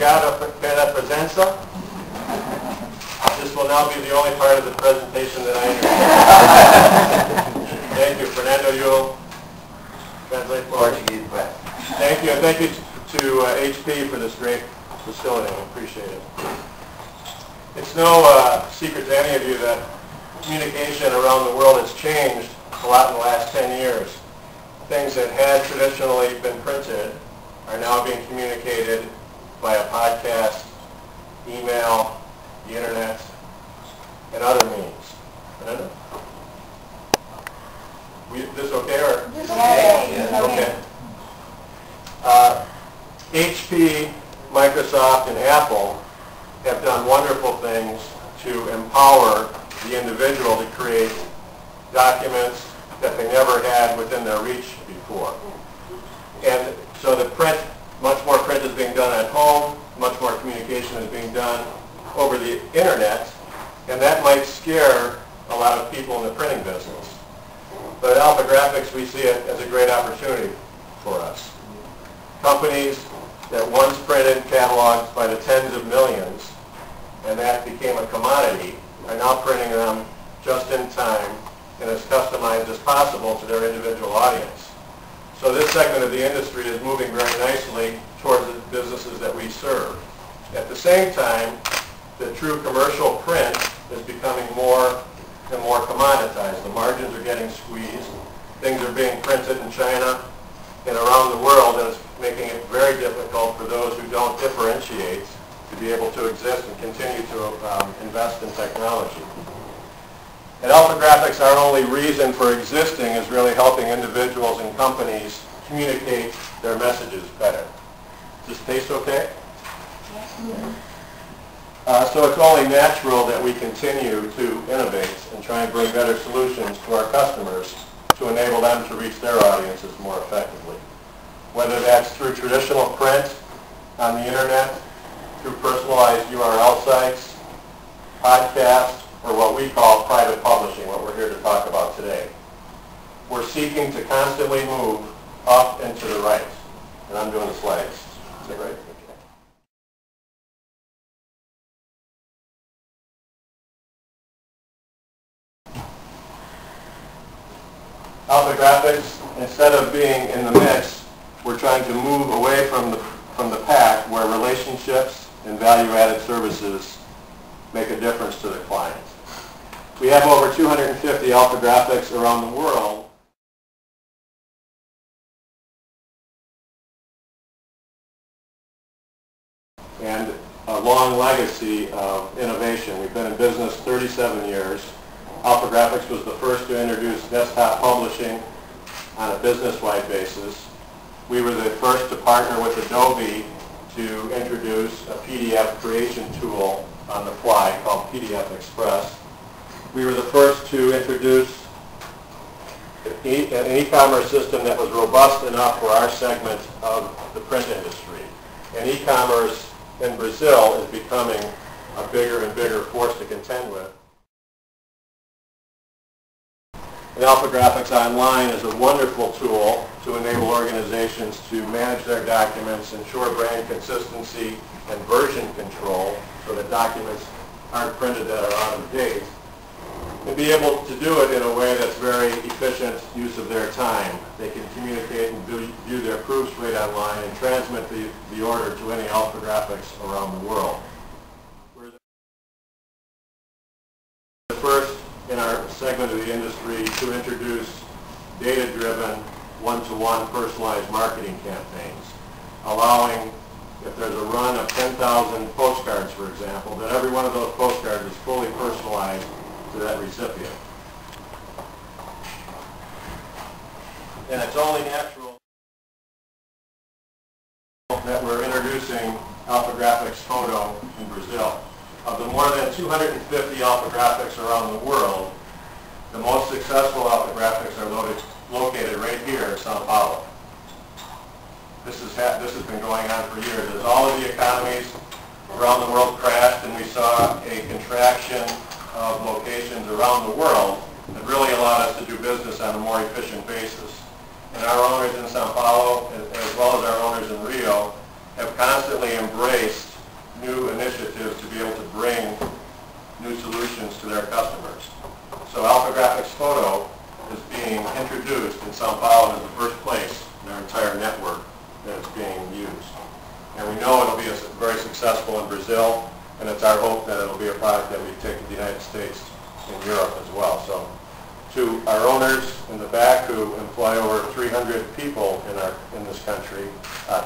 obrigado pela presença. This will now be the only part of the presentation that I understand. Thank you, Fernando. You'll translate for Portuguese, but thank you, and thank you to HP for this great facility. I appreciate it. It's no secret to any of you that communication around the world has changed a lot in the last 10 years. Things that had traditionally been printed are now being communicated via podcast, email, the internet, and other means. Fernando? This okay? Or? Okay. HP, Microsoft, and Apple have done wonderful things to empower the individual to create documents that they never had within their reach before. And so the print, much more print is being done at home, much more communication is being done over the internet, and that might scare a lot of people in the printing business. But at Alpha Graphics, we see it as a great opportunity for us. Companies that once printed catalogs by the tens of millions, and that became a commodity, are now printing them just in time and as customized as possible to their individual audience. So this segment of the industry is moving very nicely towards the businesses that we serve. At the same time, the true commercial print is becoming more and more commoditized. The margins are getting squeezed. Things are being printed in China and around the world, and it's making it very difficult for those who don't differentiate to be able to exist and continue to invest in technology. At Alpha Graphics, our only reason for existing is really helping individuals and companies communicate their messages better. Does this taste okay? So it's only natural that we continue to innovate and try and bring better solutions to our customers to enable them to reach their audiences more effectively. Whether that's through traditional print on the internet, through personalized URL sites, podcasts, or what we call private publishing, what we're here to talk about today. We're seeking to constantly move up and to the right. And I'm doing the slides. Is that right? Okay. Alpha Graphics, instead of being in the mix, we're trying to move away from the pack where relationships and value-added services make a difference to the client. We have over 250 Alpha Graphics around the world. And a long legacy of innovation. We've been in business 37 years. Alpha Graphics was the first to introduce desktop publishing on a business-wide basis. We were the first to partner with Adobe to introduce a PDF creation tool on the fly called PDF Express. We were the first to introduce an e-commerce system that was robust enough for our segment of the print industry. And e-commerce in Brazil is becoming a bigger and bigger force to contend with. And Alpha Graphics Online is a wonderful tool to enable organizations to manage their documents, ensure brand consistency and version control so that documents aren't printed that are out of date, and be able to do it in a way that's very efficient use of their time. They can communicate and view their proofs right online and transmit the order to any Alpha Graphics around the world. We're the first in our segment of the industry to introduce data-driven, one-to-one personalized marketing campaigns, allowing, if there's a run of 10,000 postcards, for example, that every one of those postcards is fully personalized to that recipient. And it's only natural that we're introducing Alpha Graphics Photo in Brazil. Of the more than 250 Alpha Graphics around the world, the most successful Alpha Graphics are located right here in Sao Paulo. This has been going on for years. As all of the economies around the world crashed and we saw a contraction of locations around the world, it really allowed us to do business on a more efficient basis. And our owners in Sao Paulo, as well as our owners in Rio, have constantly embraced new initiatives to be able to bring new solutions to their customers. So Alpha Graphics Photo is being introduced in Sao Paulo as the first place in our entire network that it's being used. And we know it'll be very successful in Brazil, and it's our hope that it'll be a product that we take to the United States and Europe as well. So to our owners in the back who employ over 300 people in this country,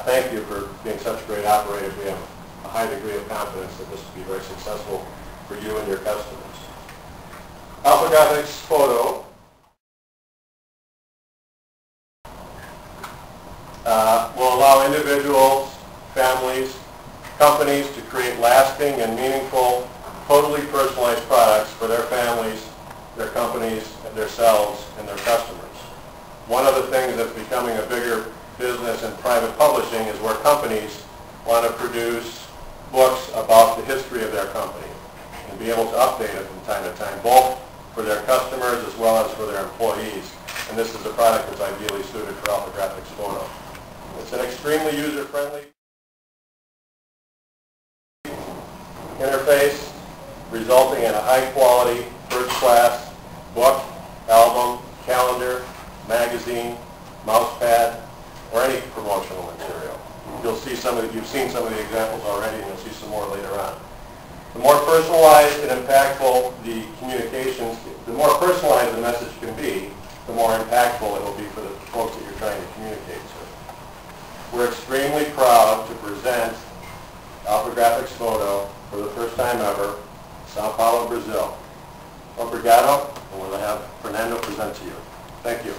thank you for being such great operators. We have a high degree of confidence that this will be very successful for you and your customers. Alpha Graphics Photo will allow individuals, families, companies to create lasting and meaningful, totally personalized products for their families, their companies, themselves, and their customers. One of the things that's becoming a bigger business in private publishing is where companies want to produce books about the history of their company and be able to update it from time to time, both for their customers as well as for their employees. And this is a product that's ideally suited for Alpha Graphics Photo. It's an extremely user-friendly interface, resulting in a high-quality, first-class book, album, calendar, magazine, mouse pad, or any promotional material. You've seen some of the examples already, and you'll see some more later on. The more personalized and impactful the communications, the more personalized the message can be, the more impactful it will be for the folks that you're trying to communicate to. We're extremely proud to present Alpha Graphics Photo for the first time ever, Sao Paulo, Brazil. Obrigado, and we'll have Fernando present to you. Thank you.